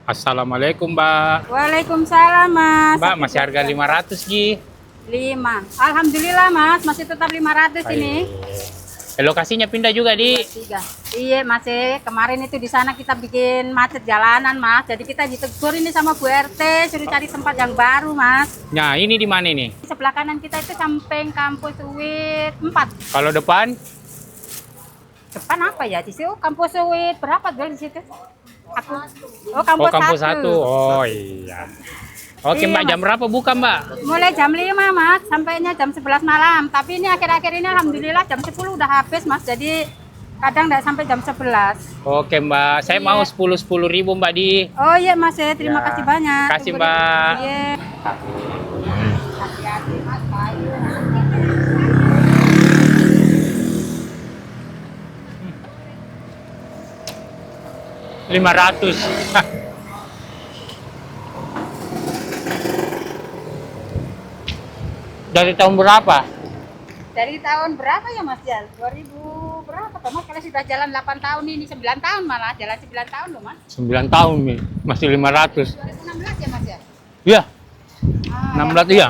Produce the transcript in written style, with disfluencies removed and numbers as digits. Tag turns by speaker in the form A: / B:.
A: Assalamualaikum, Mbak.
B: Waalaikumsalam, Mas.
A: Mbak, masih harga 500, Gi.
B: 5. Alhamdulillah, Mas. Masih tetap 500 ini.
A: Lokasinya pindah juga, Di.
B: 3. Iya, Mas. Kemarin itu di sana kita bikin macet jalanan, Mas. Jadi kita ditegur ini sama Bu RT, suruh cari tempat yang baru, Mas.
A: Nah, ini di mana nih?
B: Sebelah kanan kita itu samping kampus UIT 4.
A: Kalau depan?
B: Depan apa ya? Di situ kampus UIT berapa dulu di situ? Aku. Oh,
A: Oh, kampus
B: 1.
A: 1. Oh, iya. Oke,
B: Iya,
A: Mbak, jam
B: Mas.
A: berapa buka, Mbak?
B: Mulai jam 5, Mas, sampainya jam 11 malam. Tapi ini akhir-akhir ini alhamdulillah jam 10 udah habis, Mas. Jadi kadang nggak sampai jam 11.
A: Oke, Mbak. Saya
B: Iya.
A: mau 10 ribu, Mbak, Di.
B: Oh iya, Mas. Terima
A: Ya.
B: kasih banyak.
A: Kasih,
B: Tunggu
A: Mbak.
B: dulu. Iya. Hati-hati, Mas. Kayu.
A: 500. Dari tahun berapa?
B: Dari tahun berapa ya, Mas Jal? 2000 berapa tuh, Mas? Kalau sudah jalan 8 tahun ini, 9 tahun malah. Jalan 9 tahun loh, Mas.
A: 9 tahun nih, masih 500.
B: 2016 ya, Mas ya?
A: Iya,
B: Ah,
A: 16 iya.
B: ya.